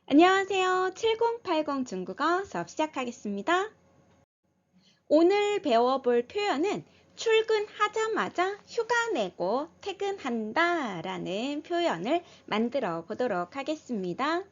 안녕하세요. 7080 중국어 수업 시작하겠습니다. 오늘 배워볼 표현은 출근하자마자 휴가 내고 퇴근한다 라는 표현을 만들어 보도록 하겠습니다.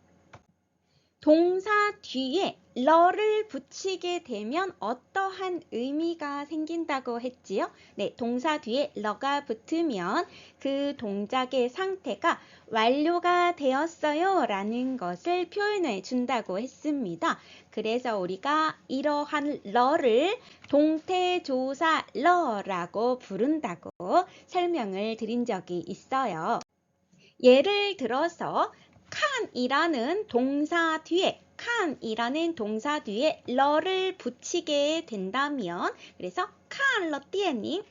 동사 뒤에 러를 붙이게 되면 어떠한 의미가 생긴다고 했지요? 네, 동사 뒤에 러가 붙으면 그 동작의 상태가 완료가 되었어요 라는 것을 표현해 준다고 했습니다. 그래서 우리가 이러한 러를 동태조사 러라고 부른다고 설명을 드린 적이 있어요. 예를 들어서 칸이라는 동사 뒤에 러를 붙이게 된다면, 그래서 칸러电影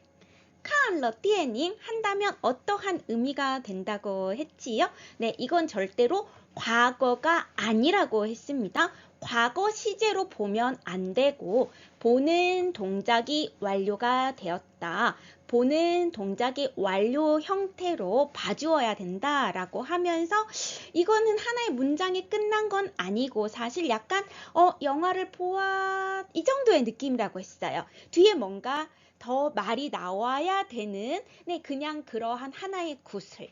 한다면 어떠한 의미가 된다고 했지요? 네, 이건 절대로 과거가 아니라고 했습니다. 과거 시제로 보면 안 되고 보는 동작이 완료가 되었다. 보는 동작이 완료 형태로 봐주어야 된다라고 하면서 이거는 하나의 문장이 끝난 건 아니고 사실 약간 영화를 보아 이 정도의 느낌이라고 했어요. 뒤에 뭔가 더 말이 나와야 되는 그냥 그러한 하나의 구슬,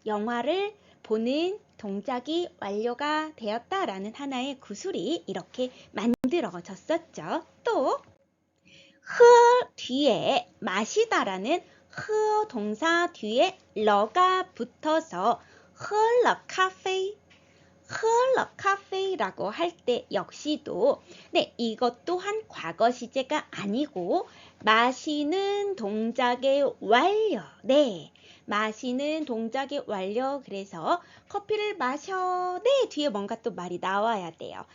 영화를 보는 동작이 완료가 되었다라는 하나의 구슬이 이렇게 만들어졌었죠. 또 뒤에 마시다라는 동사 뒤에 러가 붙어서喝了咖啡라고 할 때 역시도 이것 또한 과거 시제가 아니고 마시는 동작의 완료. 마시는 동작의 완료. 그래서 커피를 마셔. 뒤에 뭔가 또 말이 나와야 돼요.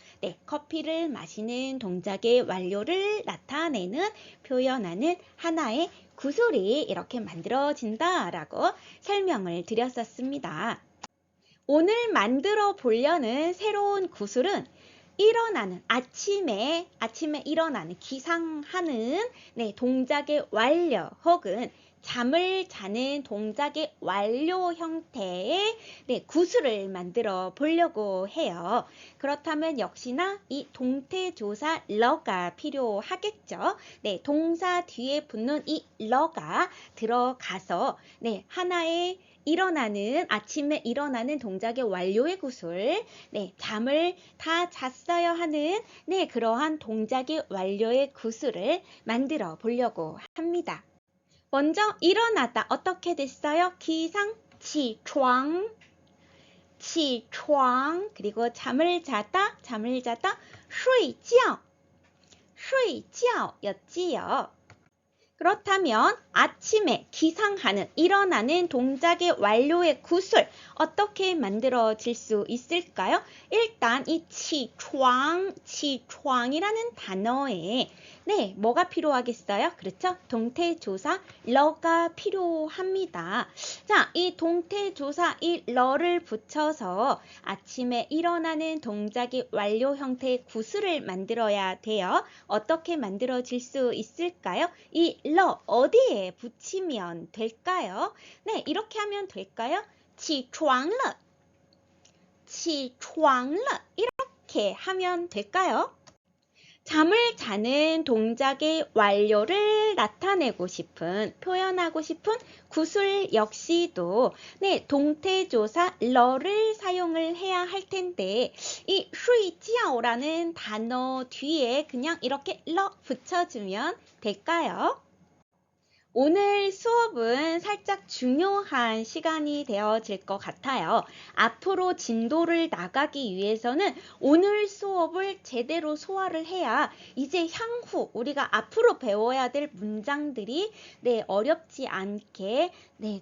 커피를 마시는 동작의 완료를 나타내는 표현하는 하나의 구슬이 이렇게 만들어진다라고 설명을 드렸었습니다. 오늘 만들어 보려는 새로운 구슬은 일어나는, 아침에 일어나는, 기상하는 동작의 완료 혹은 잠을 자는 동작의 완료 형태의 구슬을 만들어 보려고 해요. 그렇다면 역시나 이 동태조사 러가 필요하겠죠. 동사 뒤에 붙는 이 러가 들어가서 하나의 아침에 일어나는 동작의 완료의 구슬, 잠을 다 잤어요 하는 그러한 동작의 완료의 구슬을 만들어 보려고 합니다. 먼저 일어나다 어떻게 됐어요? 기상, 起床, 그리고 잠을 자다, 睡觉, 였지요. 그렇다면 아침에 기상하는, 일어나는 동작의 완료의 구슬 어떻게 만들어질 수 있을까요? 일단 이 起床, 이라는 단어에 뭐가 필요하겠어요? 그렇죠? 동태조사 러가 필요합니다. 자, 이 동태조사 이 러를 붙여서 아침에 일어나는 동작의 완료 형태의 구슬을 만들어야 돼요. 어떻게 만들어질 수 있을까요? 이 러 어디에 붙이면 될까요? 이렇게 하면 될까요? 起床了 이렇게 하면 될까요? 잠을 자는 동작의 완료를 나타내고 싶은, 표현하고 싶은 구슬 역시도 동태조사 러를 사용을 해야 할 텐데 이 睡觉라는 단어 뒤에 그냥 이렇게 러 붙여주면 될까요? 오늘 수업은 살짝 중요한 시간이 되어질 것 같아요. 앞으로 진도를 나가기 위해서는 오늘 수업을 제대로 소화를 해야 이제 향후 우리가 앞으로 배워야 될 문장들이 어렵지 않게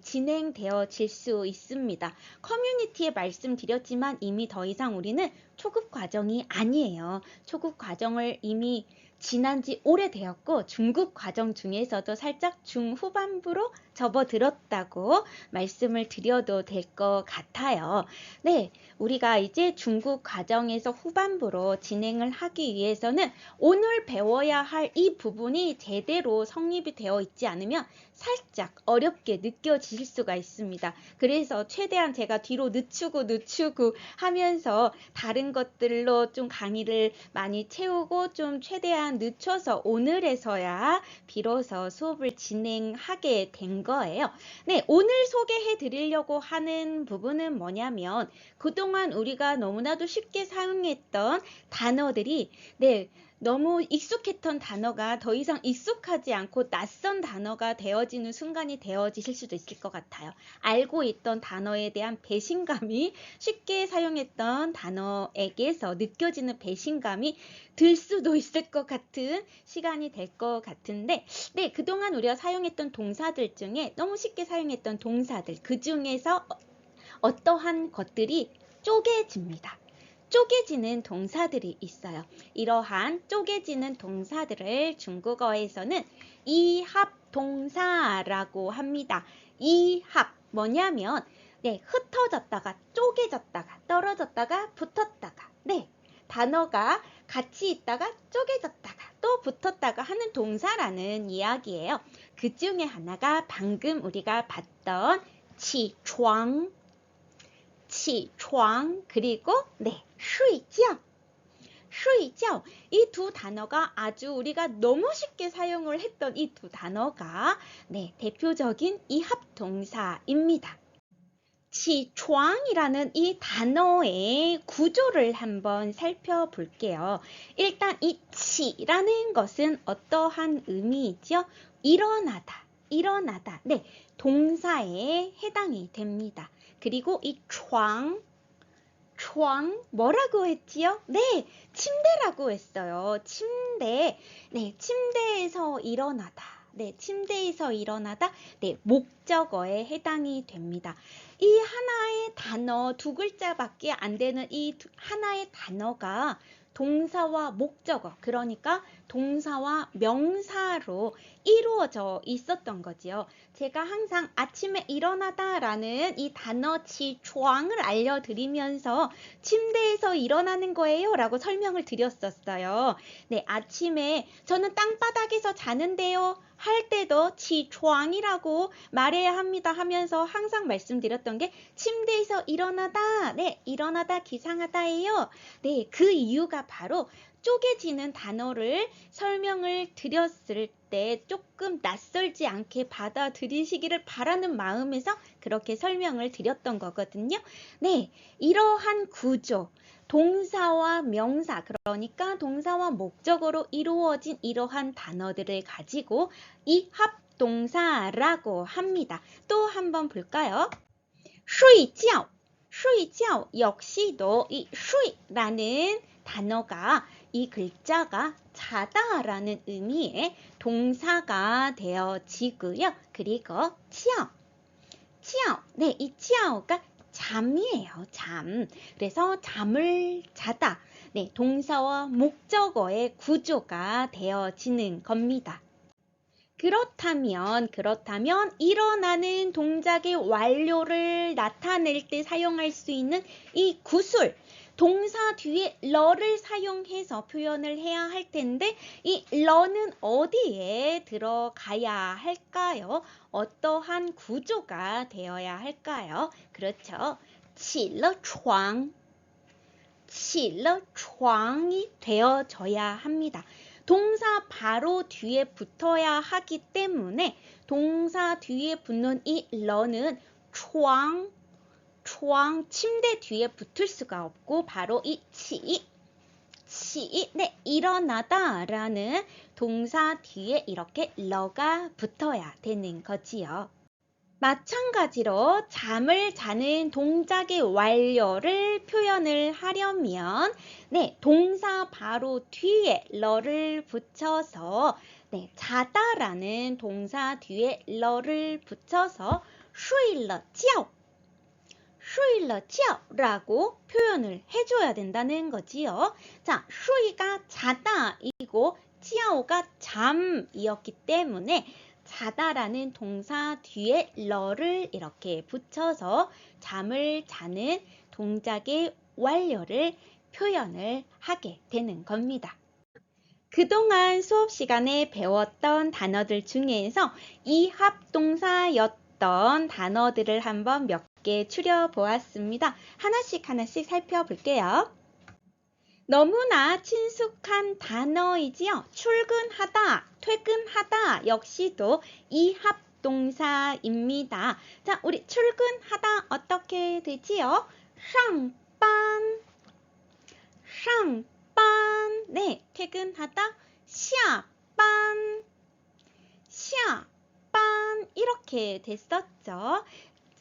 진행되어질 수 있습니다. 커뮤니티에 말씀드렸지만 이미 더 이상 우리는 초급 과정이 아니에요. 초급 과정을 이미 지난 지 오래되었고 중급 과정 중에서도 살짝 중후반부로 접어들었다고 말씀을 드려도 될 것 같아요. 네, 우리가 이제 중국 과정에서 후반부로 진행을 하기 위해서는 오늘 배워야 할 이 부분이 제대로 성립이 되어 있지 않으면 살짝 어렵게 느껴질 수가 있습니다. 그래서 최대한 제가 뒤로 늦추고 하면서 다른 것들로 좀 강의를 많이 채우고 좀 최대한 늦춰서 오늘에서야 비로소 수업을 진행하게 된 거예요. 네, 오늘 소개해 드리려고 하는 부분은 뭐냐면 그동안 우리가 너무나도 쉽게 사용했던 단어들이 너무 익숙했던 단어가 더 이상 익숙하지 않고 낯선 단어가 되어지는 순간이 되어지실 수도 있을 것 같아요. 알고 있던 단어에 대한 배신감이 쉽게 사용했던 단어에게서 느껴지는 배신감이 들 수도 있을 것 같은 시간이 될 것 같은데 그동안 우리가 사용했던 동사들 중에 너무 쉽게 사용했던 동사들 그 중에서 어떠한 것들이 쪼개집니다. 쪼개지는 동사들이 있어요. 이러한 쪼개지는 동사들을 중국어에서는 이합동사라고 합니다. 이합 뭐냐면 흩어졌다가 쪼개졌다가 떨어졌다가 붙었다가 단어가 같이 있다가 쪼개졌다가 또 붙었다가 하는 동사라는 이야기예요. 그 중에 하나가 방금 우리가 봤던 起床 그리고 睡觉 이 두 단어가 아주 우리가 너무 쉽게 사용을 했던 이 두 단어가 대표적인 이합동사입니다. 起床이라는 이 단어의 구조를 한번 살펴볼게요. 일단 이 起라는 것은 어떠한 의미이죠? 일어나다. 동사에 해당이 됩니다. 그리고 이床 뭐라고 했지요? 침대라고 했어요. 침대. 침대에서 일어나다. 목적어에 해당이 됩니다. 이 하나의 단어 두 글자밖에 안 되는 이 하나의 단어가 동사와 목적어, 그러니까 동사와 명사로 이루어져 있었던 거지요. 제가 항상 아침에 일어나다라는 이 단어 起床을 알려드리면서 침대에서 일어나는 거예요 라고 설명을 드렸었어요. 아침에 저는 땅바닥에서 자는데요 할 때도 起床이라고 말해야 합니다 하면서 항상 말씀드렸던 게 침대에서 일어나다, 일어나다 기상하다예요. 그 이유가 바로 쪼개지는 단어를 설명을 드렸을 때 조금 낯설지 않게 받아들이시기를 바라는 마음에서 그렇게 설명을 드렸던 거거든요. 이러한 구조, 동사와 명사, 그러니까 동사와 목적어로 이루어진 이러한 단어들을 가지고 이합동사라고 합니다. 또 한번 볼까요? 睡觉 역시도 이 睡라는 단어가 이 글자가 자다라는 의미의 동사가 되어지고요. 그리고 觉 이 觉가 잠이에요. 잠. 그래서 잠을 자다. 동사와 목적어의 구조가 되어지는 겁니다. 그렇다면 일어나는 동작의 완료를 나타낼 때 사용할 수 있는 이 구술, 동사 뒤에 러를 사용해서 표현을 해야 할 텐데 이 러는 어디에 들어가야 할까요? 어떠한 구조가 되어야 할까요? 그렇죠. 起了床이 되어져야 합니다. 동사 바로 뒤에 붙어야 하기 때문에 동사 뒤에 붙는 이 러는 床 침대 뒤에 붙을 수가 없고 바로 이 起 일어나다 라는 동사 뒤에 이렇게 러가 붙어야 되는 거지요. 마찬가지로 잠을 자는 동작의 완료를 표현을 하려면 동사 바로 뒤에 러를 붙여서 자다라는 동사 뒤에 러를 붙여서 睡了觉 라고 표현을 해줘야 된다는 거지요. 자, 睡가 자다이고 觉가 잠이었기 때문에 자다라는 동사 뒤에 러를 이렇게 붙여서 잠을 자는 동작의 완료를 표현을 하게 되는 겁니다. 그동안 수업 시간에 배웠던 단어들 중에서 이합동사였던 단어들을 한번 몇 개 추려보았습니다. 하나씩 살펴볼게요. 너무나 친숙한 단어이지요. 출근하다, 퇴근하다 역시도 이합동사입니다. 자, 우리 출근하다 어떻게 되지요? 上班 네, 퇴근하다 下班 이렇게 됐었죠.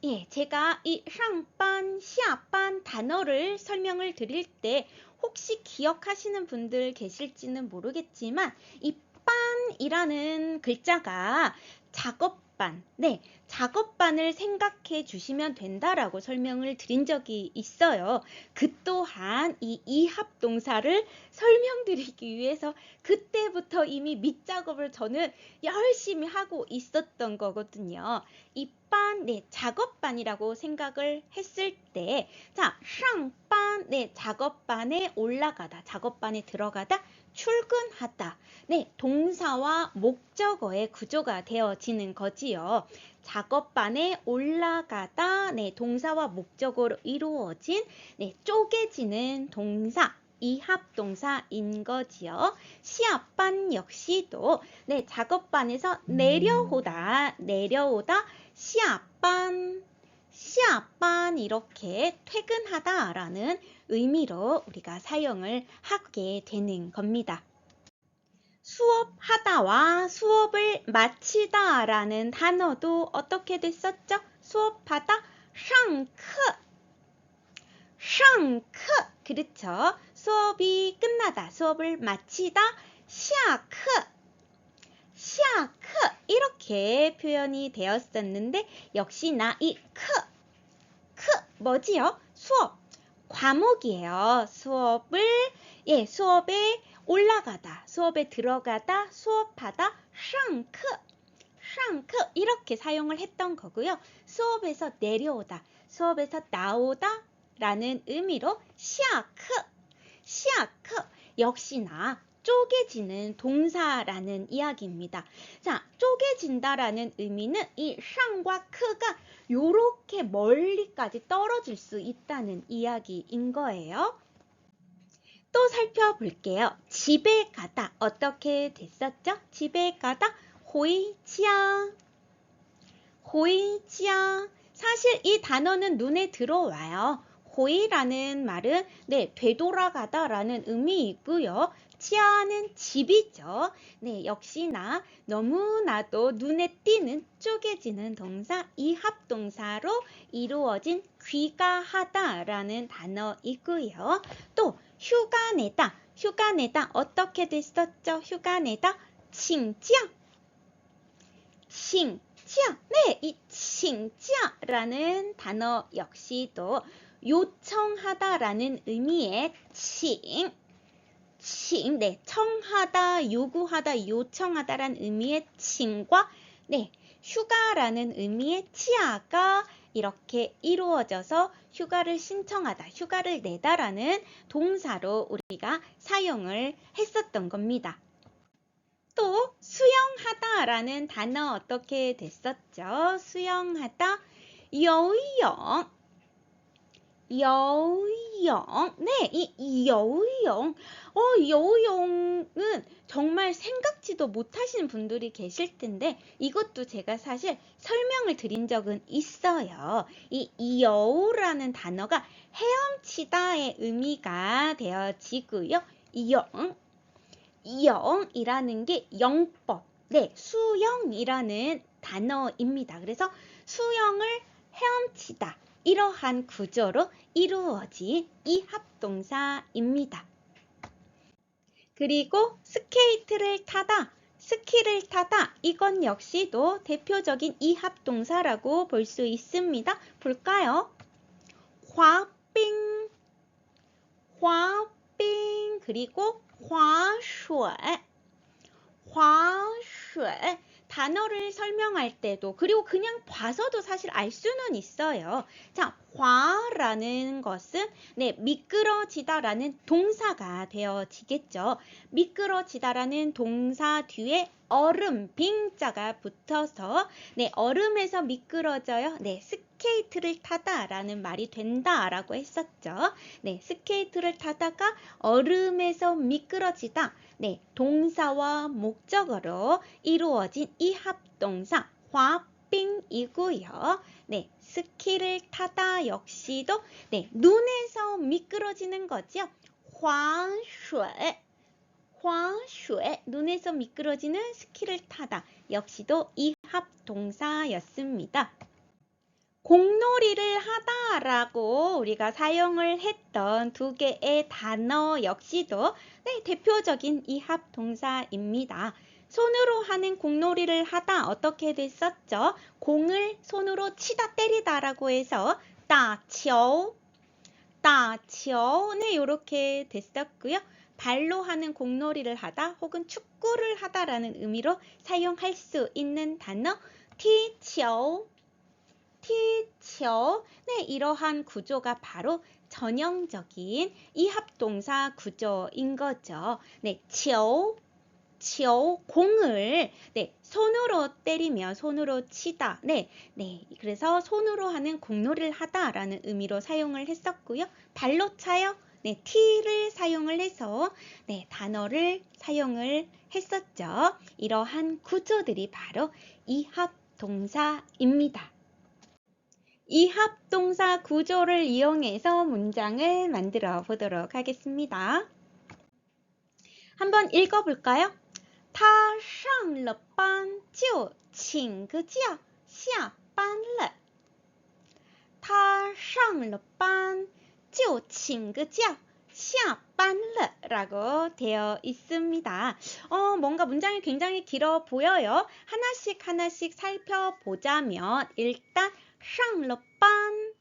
예, 제가 이 上班, 下班 단어를 설명을 드릴 때 혹시 기억하시는 분들 계실지는 모르겠지만 이 반이라는 글자가 작업반, 네, 작업반을 생각해 주시면 된다라고 설명을 드린 적이 있어요. 그 또한 이 이합동사를 설명드리기 위해서 그때부터 이미 밑작업을 저는 열심히 하고 있었던 거거든요. 이 반, 네, 작업반이라고 생각을 했을 때, 자, 上班, 네, 작업반에 올라가다, 작업반에 들어가다, 출근하다. 네, 동사와 목적어의 구조가 되어지는 거지요. 작업반에 올라가다, 네, 동사와 목적어로 이루어진, 네, 쪼개지는 동사, 이합동사인 거지요. 시합반 역시도, 네, 작업반에서 내려오다, 시합반 이렇게 퇴근하다라는 의미로 우리가 사용을 하게 되는 겁니다. 수업하다와 수업을 마치다라는 단어도 어떻게 됐었죠? 수업하다 上课 그렇죠? 수업이 끝나다, 수업을 마치다 下课 이렇게 표현이 되었었는데 역시나 이 뭐지요? 수업, 과목이에요. 수업에 올라가다, 수업에 들어가다, 수업하다, 上课 이렇게 사용을 했던 거고요. 수업에서 내려오다, 수업에서 나오다 라는 의미로 下课 역시나 쪼개지는 동사라는 이야기입니다. 자, 쪼개진다라는 의미는 이 上과 课가 요렇게 멀리까지 떨어질 수 있다는 이야기인 거예요. 또 살펴볼게요. 집에 가다 어떻게 됐었죠? 집에 가다 回家 사실 이 단어는 눈에 들어와요. 호이라는 말은 네, 되돌아가다 라는 의미이고요. 치아는 집이죠. 네, 역시나 너무나도 눈에 띄는 쪼개지는 동사, 이합동사로 이루어진 귀가하다 라는 단어이고요. 또 휴가 내다 어떻게 됐었죠? 휴가 내다 请假 네, 이 请假라는 단어 역시도 요청하다라는 의미의 네, 청하다, 요구하다, 요청하다라는 의미의 칭과 네, 휴가라는 의미의 치아가 이렇게 이루어져서 휴가를 신청하다, 휴가를 내다라는 동사로 우리가 사용을 했었던 겁니다. 또 수영하다라는 단어 어떻게 됐었죠? 수영하다, 游泳 네, 이 여우용. 여우용은 정말 생각지도 못하시는 분들이 계실 텐데 이것도 제가 사실 설명을 드린 적은 있어요. 이 여우라는 단어가 헤엄치다의 의미가 되어지고요. 영이라는 게 영법, 네, 수영이라는 단어입니다. 그래서 수영을 헤엄치다. 이러한 구조로 이루어진 이합동사입니다. 그리고 스케이트를 타다, 스키를 타다 이건 역시도 대표적인 이합동사라고 볼 수 있습니다. 볼까요? 滑冰 그리고 划水 단어를 설명할 때도 그리고 그냥 봐서도 사실 알 수는 있어요. 자, 화라는 것은 미끄러지다라는 동사가 되어지겠죠. 미끄러지다라는 동사 뒤에 얼음, 빙자가 붙어서 얼음에서 미끄러져요. 스케이트를 타다라는 말이 된다라고 했었죠. 스케이트를 타다가 얼음에서 미끄러지다. 동사와 목적어로 이루어진 이 합동사 화빙이고요. 스키를 타다 역시도 눈에서 미끄러지는 거죠. 화슈에 눈에서 미끄러지는 스키를 타다 역시도 이 합동사였습니다. 공놀이를 하다라고 우리가 사용을 했던 두 개의 단어 역시도 대표적인 이 합동사입니다. 손으로 하는 공놀이를 하다 어떻게 됐었죠? 공을 손으로 치다 때리다라고 해서 따치오 이렇게 됐었고요. 발로 하는 공놀이를 하다 혹은 축구를 하다라는 의미로 사용할 수 있는 단어 티치오 이러한 구조가 바로 전형적인 이 합동사 구조인 거죠. 공을 손으로 때리며 손으로 치다. 그래서 손으로 하는 공놀이를 하다라는 의미로 사용을 했었고요. 발로 차요. t를 사용을 해서 단어를 사용을 했었죠. 이러한 구조들이 바로 이 합동사입니다. 이 합동사 구조를 이용해서 문장을 만들어 보도록 하겠습니다. 한번 읽어볼까요? 他上了班就请个假下班了。他上了班就请个假下班了라고 되어 있습니다. 뭔가 문장이 굉장히 길어 보여요. 하나씩 살펴보자면 일단 上了班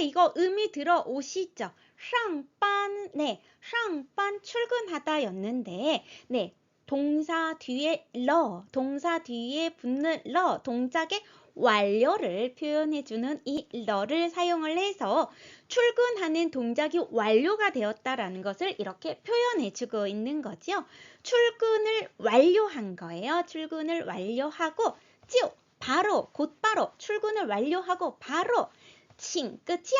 이거 의미 들어오시죠? 上班 上班 출근하다 였는데 동사 뒤에 동사 뒤에 붙는 동작의 완료를 표현해주는 이 를 사용을 해서 출근하는 동작이 완료가 되었다라는 것을 이렇게 표현해주고 있는 거죠. 출근을 완료한 거예요. 출근을 완료하고 곧바로 출근을 완료하고 바로 请个假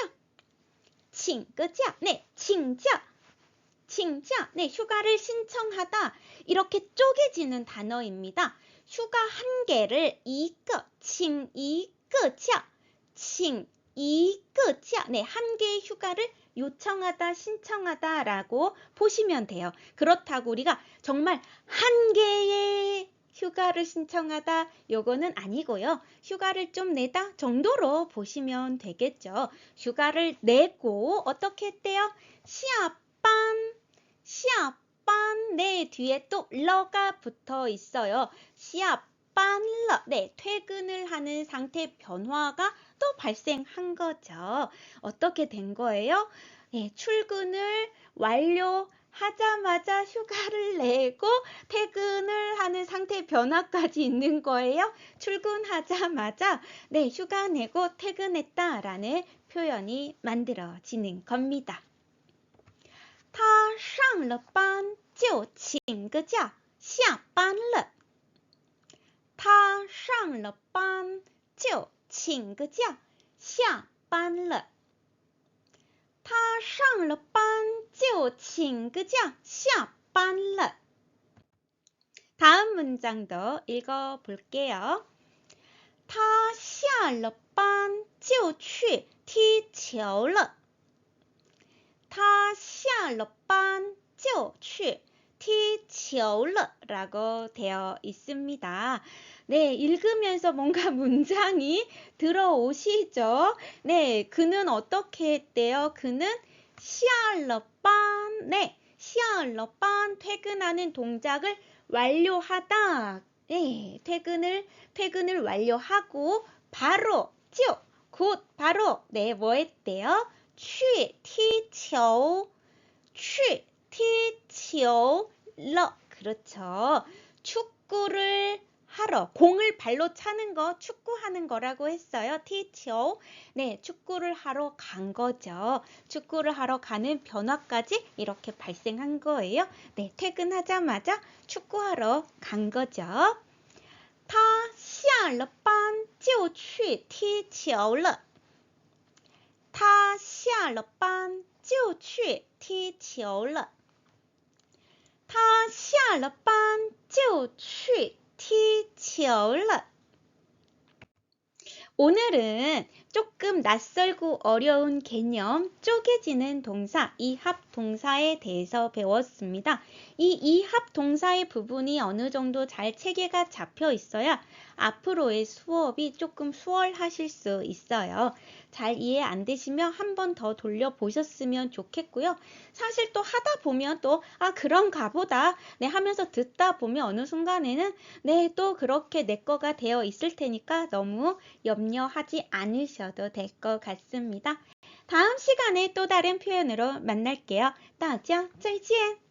휴가를 신청하다 이렇게 쪼개지는 단어입니다. 휴가 한 개를 请一个假 한 개의 휴가를 요청하다, 신청하다라고 보시면 돼요. 그렇다고 우리가 정말 한 개의 휴가를 신청하다 요거는 아니고요. 휴가를 좀 내다 정도로 보시면 되겠죠. 휴가를 내고 어떻게 했대요? 下班 뒤에 또 러가 붙어 있어요. 下班了 퇴근을 하는 상태 변화가 또 발생한 거죠. 어떻게 된 거예요? 출근을 완료하자마자 휴가를 내고 퇴근을 하는 상태 변화까지 있는 거예요. 출근하자마자 휴가 내고 퇴근했다라는 표현이 만들어지는 겁니다. 他上了班就请个假下班了。他上了班就请个假下班了。他上了班就请个假下班了。 다음 문장도 읽어볼게요. 他下了班就去踢球了。他下了班就去踢球了라고 되어 있습니다. 읽으면서 뭔가 문장이 들어오시죠? 그는 어떻게 했대요? 그는 下了班 下了班 퇴근하는 동작을 완료하다. 퇴근을 완료하고 바로 곧 바로 뭐 했대요? 去踢球了. 그렇죠. 축구 축구를 하러, 공을 발로 차는 거 축구하는 거라고 했어요. 踢球. 네, 축구를 하러 간 거죠. 축구를 하러 가는 변화까지 이렇게 발생한 거예요. 네, 퇴근하자마자 축구하러 간 거죠. 他下了班就去踢球了。他下了班就去踢球了。他下了班就去踢球了。 오늘은 조금 낯설고 어려운 개념, 쪼개지는 동사, 이합동사에 대해서 배웠습니다. 이 이합동사의 부분이 어느 정도 잘 체계가 잡혀 있어야 앞으로의 수업이 조금 수월하실 수 있어요. 잘 이해 안 되시면 한 번 더 돌려보셨으면 좋겠고요. 사실 또 하다 보면 또 그런가 보다 네 하면서 듣다 보면 어느 순간에는 네 또 그렇게 내 거가 되어 있을 테니까 너무 염려하지 않으셔도 될 것 같습니다. 다음 시간에 또 다른 표현으로 만날게요. 大家再见。